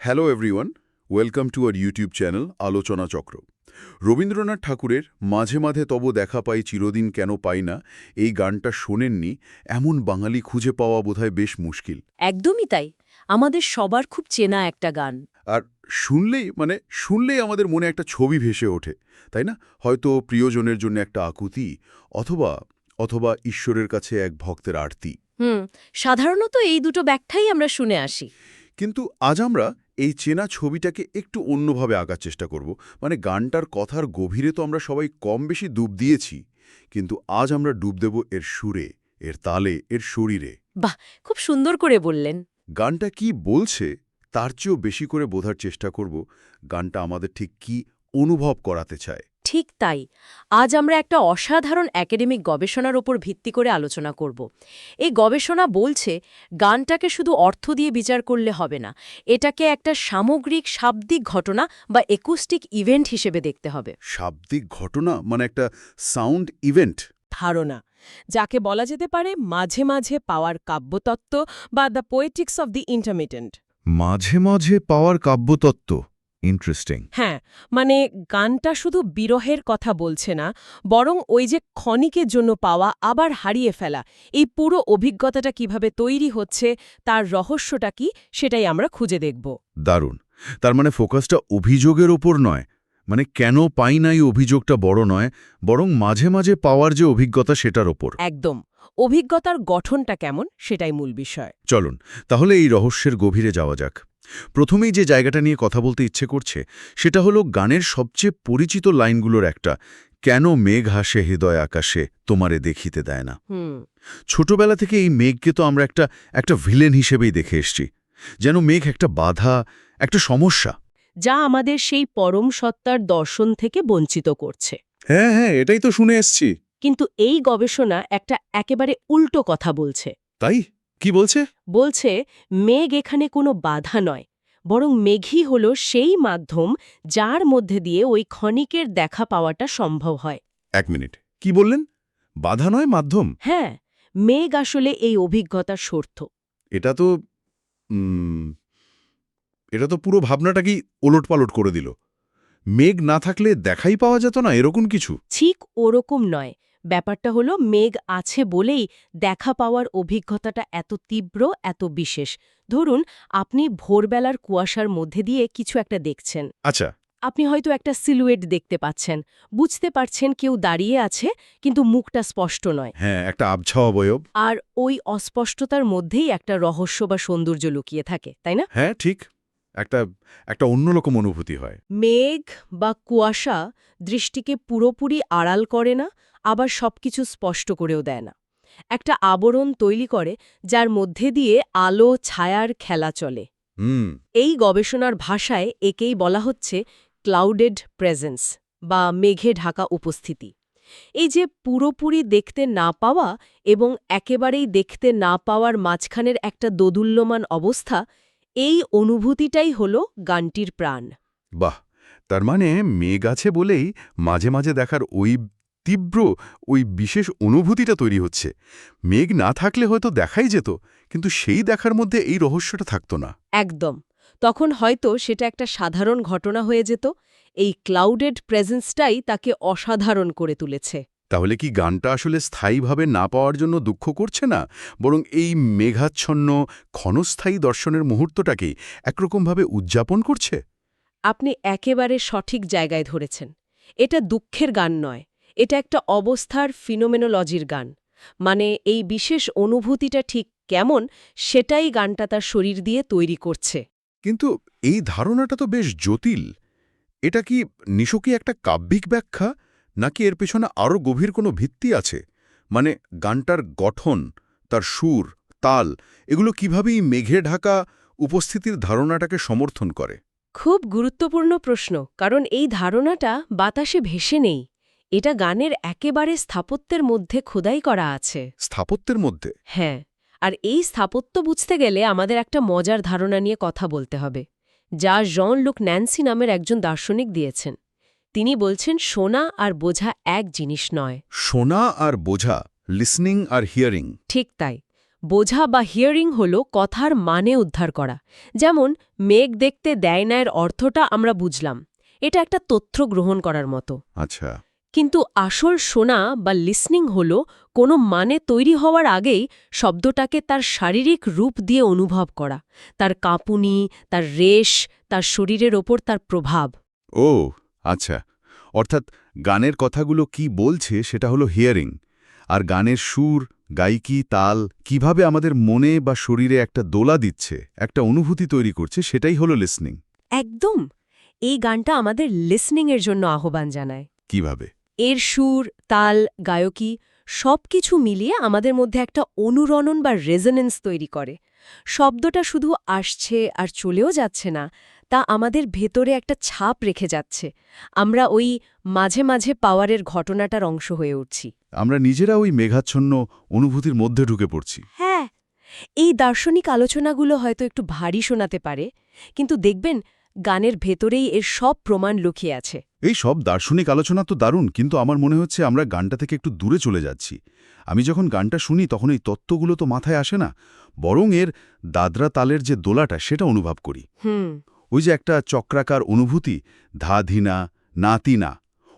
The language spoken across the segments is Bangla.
Hello everyone, welcome to our YouTube channel আলোচনা চক্র। রবীন্দ্রনাথ ঠাকুরের মাঝে মাঝে তব দেখা পাই চিরদিন কেন পাই না এই গানটা শোনেননি এমন বাঙালি খুঁজে পাওয়া বোধহয় বেশ মুশকিল। একদমই তাই। আমাদের সবার খুব চেনা একটা গান। আর শুনলেই আমাদের মনে একটা ছবি ভেসে ওঠে, তাই না? হয়তো প্রিয়জনের জন্য একটা আকুতি, অথবা অথবা ঈশ্বরের কাছে এক ভক্তের আরতি। সাধারণত এই দুটো ব্যাখ্যাই আমরা শুনে আসি। কিন্তু আজ আমরা এই চেনা ছবিটাকে একটু অন্যভাবে আঁকার চেষ্টা করব। গানটার কথার গভীরে তো আমরা সবাই কম বেশি ডুব দিয়েছি, কিন্তু আজ আমরা ডুব দেব এর সুরে, এর তালে, এর শরীরে। বাহ, খুব সুন্দর করে বললেন। গানটা কি বলছে তার চেয়েও বেশি করে বোঝার চেষ্টা করব গানটা আমাদের ঠিক কি অনুভব করাতে চায়। ঠিক তাই। আজ আমরা একটা অসাধারণ একাডেমিক গবেষণার ওপর ভিত্তি করে আলোচনা করব। এই গবেষণা বলছে গানটাকে শুধু অর্থ দিয়ে বিচার করলে হবে না, এটাকে একটা সামগ্রিক শাব্দিক ঘটনা বা একুস্টিক ইভেন্ট হিসেবে দেখতে হবে। শাব্দিক ঘটনা একটা সাউন্ড ইভেন্ট। ধারণা, যাকে বলা যেতে পারে মাঝে মাঝে পাওয়ার কাব্যতত্ত্ব বা the Poetics of the intermittent. মাঝে মাঝে পাওয়ার কাব্যতত্ত্ব, ইন্টারেস্টিং। হ্যাঁ, গানটা শুধু বিরহের কথা বলছে না, বরং ওই যে ক্ষণিকের জন্য পাওয়া আবার হারিয়ে ফেলা, এই পুরো অভিজ্ঞতাটা কিভাবে তৈরি হচ্ছে, তার রহস্যটা কি, সেটাই আমরা খুঁজে দেখব। দারুণ। তার ফোকাসটা অভিযোগের ওপর নয়, কেন পাই না এই অভিযোগটা বড় নয়, বরং মাঝে মাঝে পাওয়ার যে অভিজ্ঞতা সেটার ওপর। একদম। অভিজ্ঞতার গঠনটা কেমন, সেটাই মূল বিষয়। চলুন তাহলে এই রহস্যের গভীরে যাওয়া যাক। প্রথমেই যে জায়গাটা নিয়ে কথা বলতে ইচ্ছে করছে সেটা হলো গানের সবচেয়ে পরিচিত লাইনগুলোর একটা, কেন মেঘ হাসে হৃদয় আকাশে তোমারে দেখিতে দেয় না। ছোটবেলা থেকে এই মেঘকে তো আমরা একটা ভিলেন হিসেবেই দেখে এসছি, যেন মেঘ একটা বাধা, একটা সমস্যা, যা আমাদের সেই পরম সত্তার দর্শন থেকে বঞ্চিত করছে। হ্যাঁ হ্যাঁ, এটাই তো শুনে এসছি। কিন্তু এই গবেষণা একটা একেবারে উল্টো কথা বলছে। তাই কি বলছে? বলছে মেঘ এখানে কোনো বাধা নয়, বরং মেঘই হল সেই মাধ্যম যার মধ্যে দিয়ে ওই ক্ষণিকের দেখা পাওয়াটা সম্ভব হয়। এক মিনিট, কি বললেন? বাধা নয়, মাধ্যম? হ্যাঁ, মেঘ আসলে এই অভিজ্ঞতার শর্ত। এটা তো এটা তো পুরো ভাবনাটাকেই ওলটপালট করে দিল। মেঘ না থাকলে দেখাই পাওয়া যেত না, এরকম কিছু? ঠিক ওরকম নয়। ব্যাপারটা হলো মেঘ আছে বলেই দেখা পাওয়ার অভিজ্ঞতাটা এত তীব্র, এত বিশেষ। ধরুন, আপনি ভোরবেলার কুয়াশার মধ্যে দিয়ে কিছু একটা দেখছেন। আচ্ছা। আপনি হয়তো একটা সিলুয়েট দেখতে পাচ্ছেন, বুঝতে পারছেন কেউ দাঁড়িয়ে আছে, কিন্তু মুখটা স্পষ্ট নয়। হ্যাঁ, একটা আবছা অবয়ব। আর ওই অস্পষ্টতার মধ্যেই একটা রহস্য বা সৌন্দর্য লুকিয়ে থাকে, তাই না? হ্যাঁ ঠিক, একটা একটা অন্যরকম অনুভূতি হয়। মেঘ বা কুয়াশা দৃষ্টিকে পুরোপুরি আড়াল করে না, আবার সবকিছু স্পষ্ট করেও দেয় না। একটা আবরণ তৈরি করে যার মধ্যে দিয়ে আলো ছায়ার খেলা চলে। এই গবেষণার ভাষায় একেই বলা হচ্ছে ক্লাউডেড প্রেজেন্স বা মেঘে ঢাকা উপস্থিতি। এই যে পুরোপুরি দেখতে না পাওয়া এবং একেবারেই দেখতে না পাওয়ার মাঝখানের একটা দোদুল্যমান অবস্থা, এই অনুভূতিটাই হল গানটির প্রাণ। বাহ, তার মেঘ আছে বলেই মাঝে মাঝে দেখার তীব্র ওই বিশেষ অনুভূতিটা তৈরি হচ্ছে। মেঘ না থাকলে হয়তো দেখাই যেত, কিন্তু সেই দেখার মধ্যে এই রহস্যটা থাকতো না। একদম। তখন হয়তো সেটা একটা সাধারণ ঘটনা হয়ে যেত। এই ক্লাউডেড প্রেজেন্সটাই তাকে অসাধারণ করে তুলেছে। তাহলে কি গানটা আসলে স্থায়ীভাবে না পাওয়ার জন্য দুঃখ করছে না, বরং এই মেঘাচ্ছন্ন ক্ষণস্থায়ী দর্শনের মুহূর্তটাকেই একরকমভাবে উদযাপন করছে? আপনি একেবারে সঠিক জায়গায় ধরেছেন। এটা দুঃখের গান নয়, এটা একটা অবস্থার ফিনোমেনোলজির গান। এই বিশেষ অনুভূতিটা ঠিক কেমন, সেটাই গানটা তার শরীর দিয়ে তৈরি করছে। কিন্তু এই ধারণাটা তো বেশ জটিল। এটা কি নিছকই একটা কাব্যিক ব্যাখ্যা, নাকি এর পেছনে আরও গভীর কোনো ভিত্তি আছে? গানটার গঠন, তার সুর, তাল, এগুলো কিভাবেই মেঘে ঢাকা উপস্থিতির ধারণাটাকে সমর্থন করে? খুব গুরুত্বপূর্ণ প্রশ্ন, কারণ এই ধারণাটা বাতাসে ভেসে নেই। এটা গানের একেবারে স্থাপত্যের মধ্যে খোদাই করা আছে। স্থাপত্যের মধ্যে? হ্যাঁ, আর এই স্থাপত্য বুঝতে গেলে আমাদের একটা মজার ধারণা নিয়ে কথা বলতে হবে, যা জন লুক ন্যান্সি নামের একজন দার্শনিক দিয়েছেন। তিনি বলছেন শোনা আর বোঝা এক জিনিস নয়। শোনা আর বোঝা, লিসনিং আর হিয়ারিং। ঠিক তাই। বোঝা বা হিয়ারিং হল কথার মানে উদ্ধার করা। যেমন মেঘ দেখতে দেয় না এর অর্থটা আমরা বুঝলাম, এটা একটা তথ্য গ্রহণ করার মতো। আচ্ছা। কিন্তু আসল শোনা বা লিসনিং হল কোনো মানে তৈরি হওয়ার আগেই শব্দটাকে তার শারীরিক রূপ দিয়ে অনুভব করা, তার কাঁপুনি, তার রেশ, তার শরীরের ওপর তার প্রভাব। ও আচ্ছা, অর্থাৎ গানের কথাগুলো কি বলছে সেটা হলো হিয়ারিং, আর গানের সুর, গায়িকি, তাল কিভাবে আমাদের মনে বা শরীরে একটা দোলা দিচ্ছে, একটা অনুভূতি তৈরি করছে, সেটাই হলো লিসনিং। একদম। এই গানটা আমাদের লিসনিংয়ের জন্য আহ্বান জানায়। কিভাবে? এর সুর, তাল, গায়কী সবকিছু মিলিয়ে আমাদের মধ্যে একটা অনুরণন বা রেজোনেন্স তৈরি করে। শব্দটা শুধু আসছে আর চলেও যাচ্ছে না, তা আমাদের ভেতরে একটা ছাপ রেখে যাচ্ছে। আমরা ওই মাঝে মাঝে পাওয়ারের ঘটনাটার অংশ হয়ে উঠছি। আমরা নিজেরা ওই মেঘাচ্ছন্ন অনুভূতির মধ্যে ঢুকে পড়ছি। হ্যাঁ, এই দার্শনিক আলোচনাগুলো হয়তো একটু ভারী শোনাতে পারে, কিন্তু দেখবেন গানের ভেতরেই এর সব প্রমাণ লুকিয়ে আছে। এই সব দার্শনিক আলোচনা তো দারুণ, কিন্তু আমার মনে হচ্ছে আমরা গানটা থেকে একটু দূরে চলে যাচ্ছি। আমি যখন গানটা শুনি তখন এই তত্ত্বগুলো তো মাথায় আসে না, বরং এর দাদরা তালের যে দোলাটা সেটা অনুভব করি। ওই যে একটা চক্রাকার অনুভূতি, ধা ধিনা, না তিনা,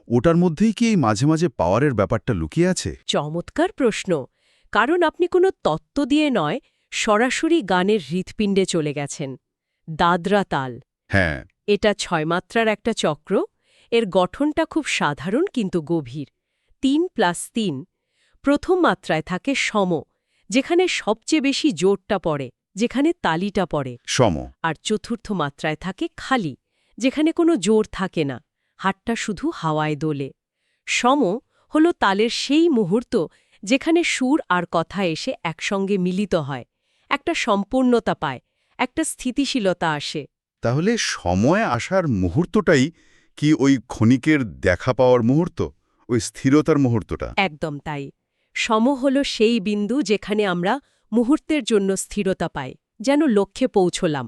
ওটার মধ্যেই কি এই মাঝে মাঝে পাওয়ারের ব্যাপারটা লুকিয়ে আছে? চমৎকার প্রশ্ন, কারণ আপনি কোনো তত্ত্ব দিয়ে নয়, সরাসরি গানের হৃৎপিণ্ডে চলে গেছেন। দাদরা তাল, হ্যাঁ। এটা ৬ মাত্রার একটা চক্র। এর গঠনটা খুব সাধারণ কিন্তু গভীর। ৩+৩। প্রথম মাত্রায় থাকে সম, যেখানে সবচেয়ে বেশি জোরটা পড়ে, যেখানে তালিটা পড়ে। সম। আর চতুর্থ মাত্রায় থাকে খালি, যেখানে কোনো জোর থাকে না, হাতটা শুধু হাওয়ায় দোলে। সম হল তালের সেই মুহূর্ত যেখানে সুর আর কথা এসে একসঙ্গে মিলিত হয়, একটা সম্পূর্ণতা পায়, একটা স্থিতিশীলতা আসে। তাহলে সময় আসার মুহূর্তটাই কি ওই ক্ষণিকের দেখা পাওয়ার মুহূর্ত, ওই স্থিরতার মুহূর্তটা? একদম তাই। সম হল সেই বিন্দু যেখানে আমরা মুহূর্তের জন্য স্থিরতা পাই, যেন লক্ষ্যে পৌঁছলাম,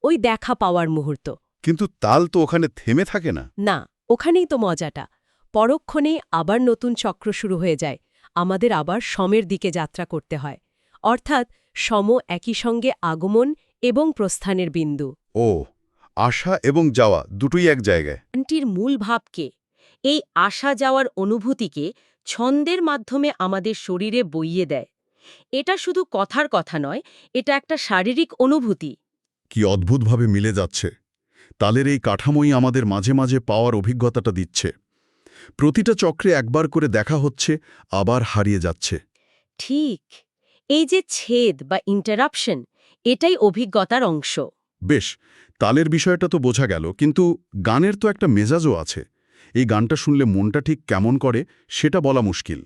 ওই দেখা পাওয়ার মুহূর্ত। কিন্তু তাল তো ওখানে থেমে থাকে না। না, ওখানেই তো মজাটা। পরক্ষণেই আবার নতুন চক্র শুরু হয়ে যায়, আমাদের আবার সমের দিকে যাত্রা করতে হয়। অর্থাৎ সম একই সঙ্গে আগমন এবং প্রস্থানের বিন্দু। ও, আসা এবং যাওয়া দুটোই এক জায়গায়। গানটির মূল ভাবকে, এই আসা যাওয়ার অনুভূতিকে ছন্দের মাধ্যমে আমাদের শরীরে বইয়ে দেয়। এটা শুধু কথার কথা নয়, এটা একটা শারীরিক অনুভূতি। কি অদ্ভুতভাবে মিলে যাচ্ছে। তালের এই কাঠামোই আমাদের মাঝে মাঝে পাওয়ার অভিজ্ঞতাটা দিচ্ছে। প্রতিটা চক্রে একবার করে দেখা হচ্ছে, আবার হারিয়ে যাচ্ছে। ঠিক, এই যে ছেদ বা ইন্টারাপশন, এটাই অভিজ্ঞতার অংশ। বেশ, তালের বিষয়টা তো বোঝা গেল, কিন্তু গানের তো একটা মেজাজও আছে। এই গানটা শুনলে মনটা ঠিক কেমন করে সেটা বলা মুশকিল।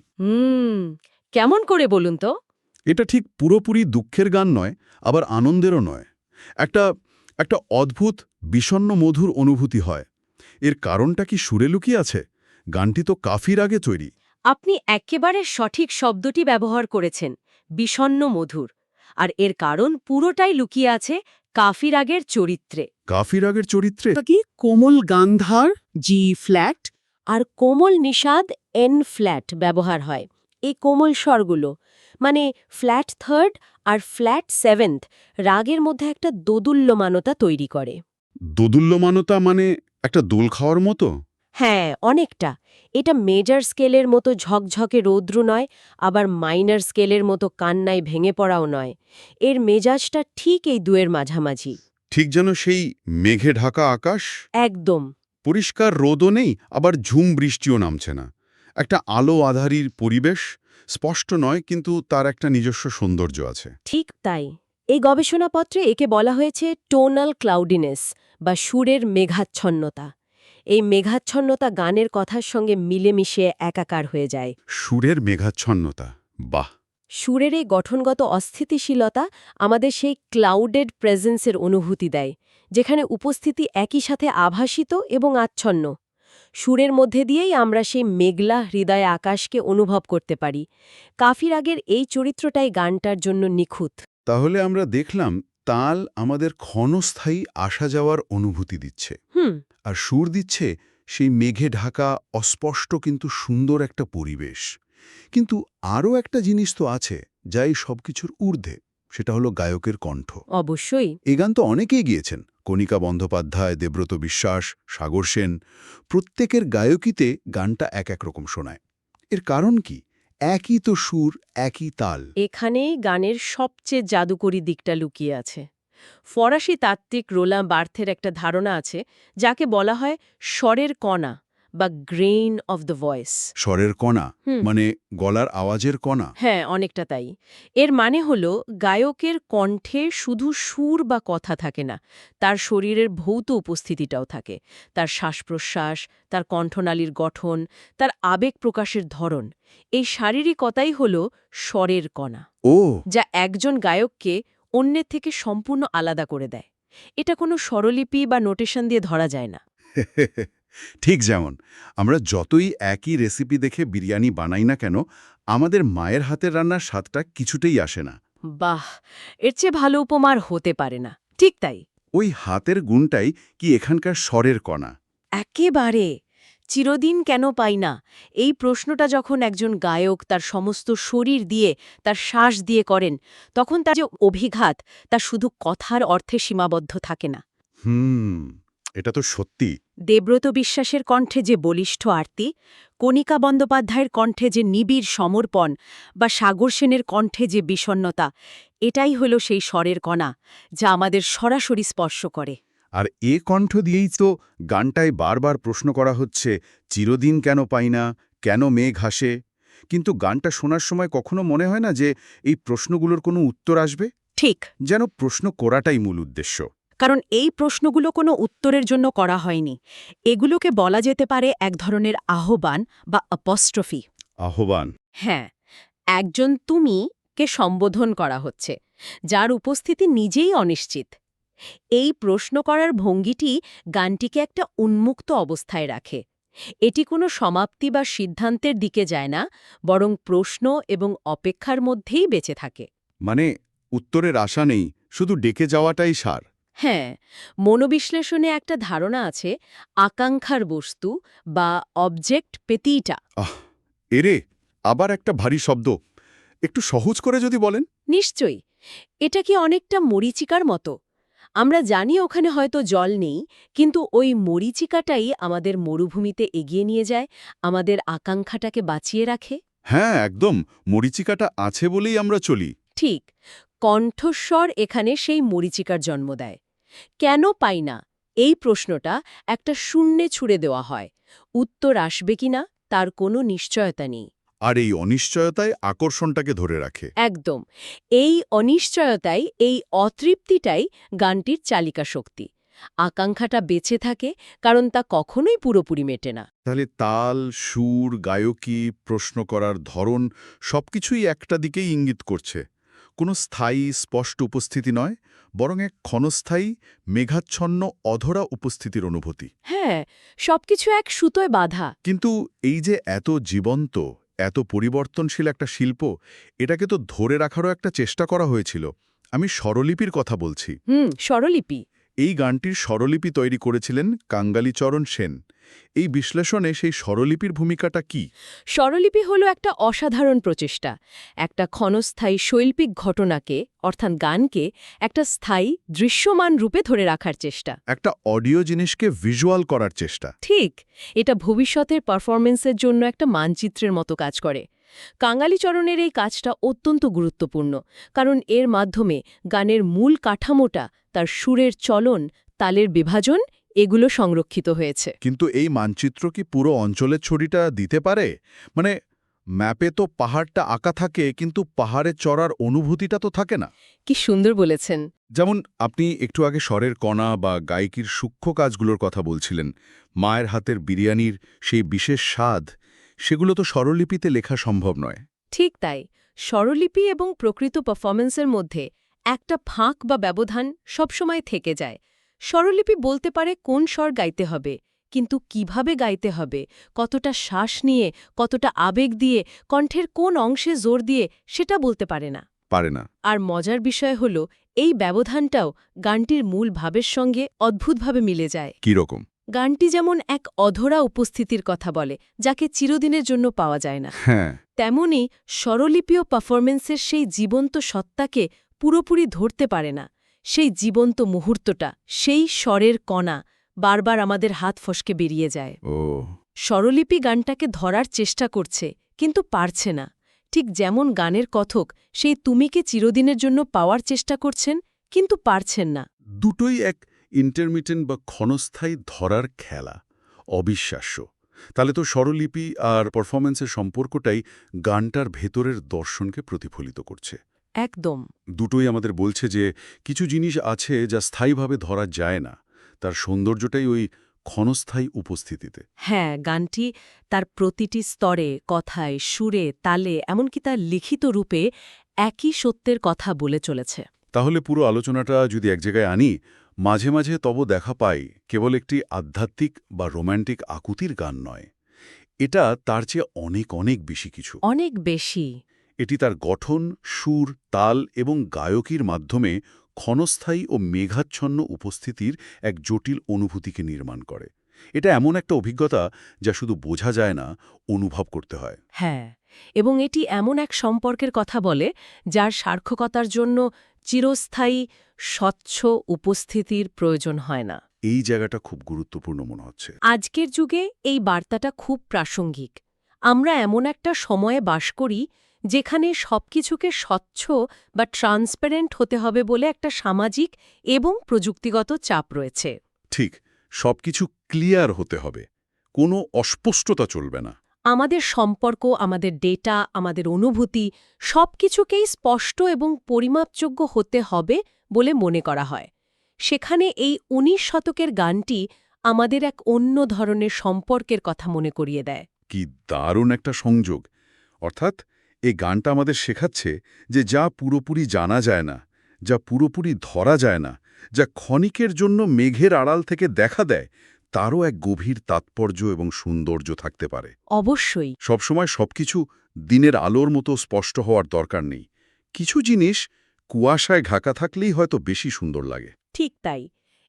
কেমন করে বলুন তো? এটা ঠিক পুরোপুরি দুঃখের গান নয়, আবার আনন্দেরও নয়। একটা একটা অদ্ভুত বিষণ্ণ মধুর অনুভূতি হয়। এর কারণটা কি সুরে লুকিয়ে আছে? গানটি তো কাফির আগে তৈরি। আপনি একেবারে সঠিক শব্দটি ব্যবহার করেছেন, বিষণ্ণ মধুর। আর এর কারণ পুরোটাই লুকিয়ে আছে কাফির আগের চরিত্রে। কাফির আগের চরিত্রে? কি কোমল গান্ধার জি ফ্ল্যাট আর কোমল নিষাদ এন ফ্ল্যাট ব্যবহার হয়। এই কোমল স্বরগুলো মানে ফ্ল্যাট থার্ড আর ফ্ল্যাট সেভেন্থ রাগের মধ্যে একটা দোদুল্যমানতা তৈরি করে। দোদুল্যমানতা মানে একটা দোল খাওয়ার মতো? হ্যাঁ, অনেকটা। এটা মেজর স্কেলের মতো ঝকঝকে রৌদ্র নয়, আবার মাইনর স্কেলের মতো কান্নায় ভেঙে পড়াও নয়। এর মেজাজটা ঠিক এই দুয়ের মাঝামাঝি। ঠিক যেন সেই মেঘে ঢাকা আকাশ। একদম। পরিষ্কার রোদও নেই, আবার ঝুম বৃষ্টিও নামছে না। একটা আলো আধারির পরিবেশ, স্পষ্ট নয়, কিন্তু তার একটা নিজস্ব সৌন্দর্য আছে। ঠিক তাই। এই গবেষণাপত্রে একে বলা হয়েছে টোনাল ক্লাউডিনেস বা সুরের মেঘাচ্ছন্নতা। এই মেঘাচ্ছন্নতা গানের কথার সঙ্গে মিলেমিশে একাকার হয়ে যায়। সুরের মেঘাচ্ছন্নতা, বাহ! সুরের এই গঠনগত অস্থিতিশীলতা আমাদের সেই ক্লাউডেড প্রেজেন্সের অনুভূতি দেয়, যেখানে উপস্থিতি একই সাথে আভাসিত এবং আচ্ছন্ন। সুরের মধ্যে দিয়েই আমরা সেই মেঘলা হৃদয় আকাশকে অনুভব করতে পারি। কাফির আগের এই চরিত্রটাই গানটার জন্য নিখুঁত। তাহলে আমরা দেখলাম তাল আমাদের ক্ষণস্থায়ী আসা যাওয়ার অনুভূতি দিচ্ছে, আর সুর দিচ্ছে সেই মেঘে ঢাকা অস্পষ্ট কিন্তু সুন্দর একটা পরিবেশ। কিন্তু আরও একটা জিনিস তো আছে, যা এই সবকিছুর ঊর্ধ্বে, সেটা হলো গায়কের কণ্ঠ। অবশ্যই। এই গান তো অনেকেই গিয়েছেন, কণিকা বন্দ্যোপাধ্যায়, দেব্রত বিশ্বাস, সাগর সেন। প্রত্যেকের গায়কিতে গানটা এক এক রকম শোনায়। এর কারণ কি? একই তো সুর, একই তাল। এখানেই গানের সবচেয়ে জাদুকরী দিকটা লুকিয়ে আছে। ফরাসি তাত্ত্বিক রোলাঁ বার্থের একটা ধারণা আছে, যাকে বলা হয় স্বরের কণা বা গ্রেইন অফ দ্য ভয়েস। স্বরের কণা হুম। মানে গলার আওয়াজের কণা। হ্যাঁ, অনেকটা তাই। এর মানে হলো গায়কের কণ্ঠে শুধু সুর বা কথা থাকে না, তার শরীরের ভৌত উপস্থিতিটাও থাকে। তার শ্বাসপ্রশ্বাস, তার কণ্ঠনালীর গঠন, তার আবেগ প্রকাশের ধরন, এই শারীরিকতাই হলো স্বরের কণা, ও যা একজন গায়ককে অন্যের থেকে সম্পূর্ণ আলাদা করে দেয়। এটা কোনো স্বরলিপি বা নোটেশন দিয়ে ধরা যায় না। ঠিক যেমন আমরা যতই একই রেসিপি দেখে বিরিয়ানি বানাই না কেন, আমাদের মায়ের হাতের রান্নার স্বাদটা কিছুতেই আসে না। বাহ, এর চেয়ে ভালো উপমার হতে পারে না। ঠিক তাই। ওই হাতের গুণটাই কি এখানকার স্বরের কণা। একেবারে। চিরদিন কেন পাই না, এই প্রশ্নটা যখন একজন গায়ক তার সমস্ত শরীর দিয়ে, তার শ্বাস দিয়ে করেন, তখন তার যে অভিঘাত, তা শুধু কথার অর্থে সীমাবদ্ধ থাকে না। এটা তো সত্যি। দেব্রত বিশ্বাসের কণ্ঠে যে বলিষ্ঠ আরতি, কণিকা বন্দ্যোপাধ্যায়ের কণ্ঠে যে নিবিড় সমর্পণ, বা সাগর সেনের কণ্ঠে যে বিষণ্ণতা, এটাই হলো সেই স্বরের কণা, যা আমাদের সরাসরি স্পর্শ করে। আর এ কণ্ঠ দিয়েই তো গানটায় বারবার প্রশ্ন করা হচ্ছে, চিরদিন কেন পাই না, কেন মেঘ হাসে। কিন্তু গানটা শোনার সময় কখনো মনে হয় না যে এই প্রশ্নগুলোর কোনো উত্তর আসবে? ঠিক। যেন প্রশ্ন করাটাই মূল উদ্দেশ্য। কারণ এই প্রশ্নগুলো কোনো উত্তরের জন্য করা হয়নি। এগুলোকে বলা যেতে পারে এক ধরনের আহ্বান বা অ্যাপস্ট্রফি। আহ্বান। হ্যাঁ, একজন তুমি কে সম্বোধন করা হচ্ছে, যার উপস্থিতি নিজেই অনিশ্চিত। এই প্রশ্ন করার ভঙ্গিটি গানটিকে একটা উন্মুক্ত অবস্থায় রাখে। এটি কোনো সমাপ্তি বা সিদ্ধান্তের দিকে যায় না, বরং প্রশ্ন এবং অপেক্ষার মধ্যেই বেঁচে থাকে। মানে উত্তরের আশা নেই, শুধু ডেকে যাওয়াটাই সার। হ্যাঁ, মনোবিশ্লেষণে একটা ধারণা আছে, আকাঙ্ক্ষার বস্তু বা অবজেক্ট পেতিটা। এরে, আবার একটা ভারী শব্দ। একটু সহজ করে যদি বলেন। নিশ্চয়ই। এটা কি অনেকটা মরীচিকার মতো? আমরা জানি ওখানে হয়তো জল নেই, কিন্তু ওই মরীচিকাটাই আমাদের মরুভূমিতে এগিয়ে নিয়ে যায়, আমাদের আকাঙ্ক্ষাটাকে বাঁচিয়ে রাখে। হ্যাঁ, একদম। মরীচিকাটা আছে বলেই আমরা চলি। ঠিক, কণ্ঠস্বর এখানে সেই মরীচিকার জন্ম দেয়। কেন পাই না, এই প্রশ্নটা একটা শূন্যে ছুড়ে দেওয়া হয়। উত্তর আসবে কিনা তার কোনো নিশ্চয়তা নেই। আর এই অনিশ্চয়তায় আকর্ষণটাকে ধরে রাখে। একদম। এই অনিশ্চয়তাই, এই অতৃপ্তিটাই গানটির চালিকা শক্তি। আকাঙ্ক্ষাটা বেঁচে থাকে, কারণ তা কখনোই পুরোপুরি মেটে না। তাহলে তাল, সুর, গায়কী, প্রশ্ন করার ধরন সবকিছুই একটা দিকেই ইঙ্গিত করছে। কোনো স্থায়ী স্পষ্ট উপস্থিতি নয়, বরং এক ক্ষণস্থায়ী মেঘাচ্ছন্ন অধরা উপস্থিতির অনুভূতি। হ্যাঁ, সবকিছু এক সুতোয় বাঁধা। কিন্তু এই যে এত জীবন্ত, এত পরিবর্তনশীল একটা শিল্প, এটাকে তো ধরে রাখারও একটা চেষ্টা করা হয়েছিল। আমি স্বরলিপির কথা বলছি। স্বরলিপি। এই গানটির স্বরলিপি তৈরি করেছিলেন কাঙ্গালীচরণ সেন। এই বিশ্লেষণে সেই স্বরলিপির ভূমিকাটা কি? স্বরলিপি হলো একটা অসাধারণ প্রচেষ্টা, একটা ক্ষণস্থায়ী শৈল্পিক ঘটনাকে, অর্থাৎ গানকে, একটা স্থায়ী দৃশ্যমান রূপে ধরে রাখার চেষ্টা। একটা অডিও জিনিসকে ভিজুয়াল করার চেষ্টা। ঠিক, এটা ভবিষ্যতের পারফরমেন্সের জন্য একটা মানচিত্রের মতো কাজ করে। কাঙ্গালীচরণের এই কাজটা অত্যন্ত গুরুত্বপূর্ণ, কারণ এর মাধ্যমে গানের মূল কাঠামোটা, তার সুরের চলন, তালের বিভাজন, এগুলো সংরক্ষিত হয়েছে। কিন্তু এই মানচিত্র কি পুরো অঞ্চলের ছবিটা দিতে পারে? মানে ম্যাপে তো পাহাড়টা আঁকা থাকে, কিন্তু পাহাড়ে চড়ার অনুভূতিটা তো থাকে না। কি সুন্দর বলেছেন। যেমন আপনি একটু আগে স্বরের কণা বা গায়কির সূক্ষ্ম কাজগুলোর কথা বলছিলেন, মায়ের হাতের বিরিয়ানির সেই বিশেষ স্বাদ, সেগুলো তো স্বরলিপিতে লেখা সম্ভব নয়। ঠিক তাই, স্বরলিপি এবং প্রকৃত পারফরমেন্সের মধ্যে একটা ফাঁক বা ব্যবধান সবসময় থেকে যায়। স্বরলিপি বলতে পারে কোন স্বর গাইতে হবে, কিন্তু কিভাবে গাইতে হবে, কতটা শ্বাস নিয়ে, কতটা আবেগ দিয়ে, কণ্ঠের কোন অংশে জোর দিয়ে, সেটা বলতে পারে না। পারে না। আর মজার বিষয় হল, এই ব্যবধানটাও গানটির মূল ভাবের সঙ্গে অদ্ভুতভাবে মিলে যায়। কি রকম? গানটি যেমন এক অধরা উপস্থিতির কথা বলে যাকে চিরদিনের জন্য পাওয়া যায় না, হ্যাঁ, তেমনি স্বরলিপি ও পারফরমেন্সের সেই জীবন্ত সত্তাকে পুরোপুরি ধরতে পারে না। সেই জীবন্ত মুহূর্তটা, সেই স্বরের কণা বারবার আমাদের হাত ফসকে বেরিয়ে যায়। ও স্বরলিপি গানটাকে ধরার চেষ্টা করছে, কিন্তু পারছে না। ঠিক যেমন গানের কথক সেই তুমিকে চিরদিনের জন্য পাওয়ার চেষ্টা করছেন, কিন্তু পারছেন না। দুটোই এক ইন্টারমিটেন্ট বা ক্ষণস্থায়ী ধরার খেলা, অবিশ্বাস্য। তাহলে তো স্বরলিপি আর পারফরম্যান্সের সম্পর্কটাই গানটার ভেতরের দর্শনকে প্রতিফলিত করছে। একদম। দুটোই আমাদের বলছে যে কিছু জিনিস আছে যা স্থায়ীভাবে ধরা যায় না, তার সৌন্দর্যটাই ওই ক্ষণস্থায়ী উপস্থিতিতে। হ্যাঁ, গানটি তার প্রতিটি স্তরে, কথায়, সুরে, তালে, এমনকি তার লিখিত রূপে একই সত্যের কথা বলে চলেছে। তাহলে পুরো আলোচনাটা যদি এক জায়গায় আনি, মাঝে মাঝে তব দেখা পাই কেবল একটি আধ্যাত্মিক বা রোম্যান্টিক আকুতির গান নয়, এটা তার চেয়ে অনেক অনেক বেশি কিছু। অনেক বেশি। এটি তার গঠন, সুর, তাল এবং গায়কীর মাধ্যমে ক্ষণস্থায়ী ও মেঘাচ্ছন্ন উপস্থিতির এক জটিল অনুভূতিকে নির্মাণ করে। এটা এমন একটা অভিজ্ঞতা যা শুধু বোঝা যায় না, অনুভব করতে হয়। হ্যাঁ, এবং এটি এমন এক সম্পর্কের কথা বলে যার সার্থকতার জন্য চিরস্থায়ী স্বচ্ছ উপস্থিতির প্রয়োজন হয় না। এই জায়গাটা খুব গুরুত্বপূর্ণ মনে হচ্ছে। আজকের যুগে এই বার্তাটা খুব প্রাসঙ্গিক। আমরা এমন একটা সময়ে বাস করি যেখানে সবকিছুকে স্বচ্ছ বা ট্রান্সপারেন্ট হতে হবে বলে একটা সামাজিক এবং প্রযুক্তিগত চাপ রয়েছে। ঠিক, সবকিছু ক্লিয়ার হতে হবে, কোনো অস্পষ্টতা চলবে না। আমাদের সম্পর্ক, আমাদের ডেটা, আমাদের অনুভূতি সবকিছুকেই স্পষ্ট এবং পরিমাপযোগ্য হতে হবে বলে মনে করা হয়। সেখানে এই ১৯ শতকের গানটি আমাদের এক অন্য ধরনের সম্পর্কের কথা মনে করিয়ে দেয়। কি দারুণ একটা সংযোগ! অর্থাৎ এই গানটা আমাদের শেখাচ্ছে যে যা পুরোপুরি জানা যায় না, যা পুরোপুরি ধরা যায় না, যা ক্ষণিকের জন্য মেঘের আড়াল থেকে দেখা দেয়, তারও এক গভীর তাৎপর্য এবং সৌন্দর্য থাকতে পারে। অবশ্যই। সবসময় সবকিছু দিনের আলোর মতো স্পষ্ট হওয়ার দরকার নেই। কিছু জিনিস কুয়াশায় ঢাকা থাকলেই হয়তো বেশি সুন্দর লাগে। ঠিক তাই।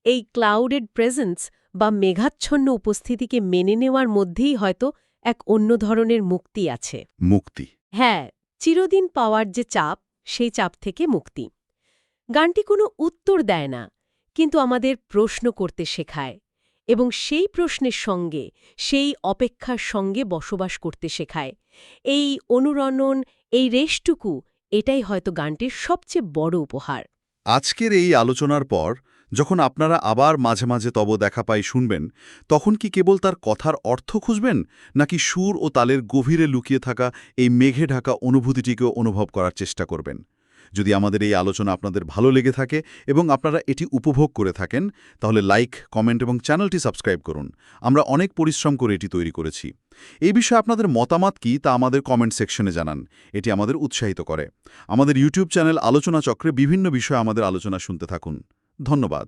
এই ক্লাউডেড প্রেজেন্স বা মেঘাচ্ছন্ন উপস্থিতিকে মেনে নেওয়ার মধ্যেই হয়তো এক অন্য ধরনের মুক্তি আছে। মুক্তি। হ্যাঁ, চিরদিন পাওয়ার যে চাপ, সেই চাপ থেকে মুক্তি। গানটি কোনো উত্তর দেয় না, কিন্তু আমাদের প্রশ্ন করতে শেখায় এবং সেই প্রশ্নের সঙ্গে, সেই অপেক্ষার সঙ্গে বসবাস করতে শেখায়। এই অনুরণন, এই রেশটুকু, এটাই হয়তো গানটির সবচেয়ে বড় উপহার। আজকের এই আলোচনার পর যখন আপনারা আবার মাঝে মাঝে তব দেখা পাই শুনবেন, তখন কি কেবল তার কথার অর্থ খুঁজবেন, নাকি সুর ও তালের গভীরে লুকিয়ে থাকা এই মেঘে ঢাকা অনুভূতিটিকেও অনুভব করার চেষ্টা করবেন? যদি আমাদের এই আলোচনা আপনাদের ভালো লেগে থাকে এবং আপনারা এটি উপভোগ করে থাকেন, তাহলে লাইক, কমেন্ট এবং চ্যানেলটি সাবস্ক্রাইব করুন। আমরা অনেক পরিশ্রম করে এটি তৈরি করেছি। এই বিষয়ে আপনাদের মতামত কি তা আমাদের কমেন্ট সেকশনে জানান, এটি আমাদের উৎসাহিত করে। আমাদের ইউটিউব চ্যানেল আলোচনা চক্রে বিভিন্ন বিষয়ে আমাদের আলোচনা শুনতে থাকুন। ধন্যবাদ।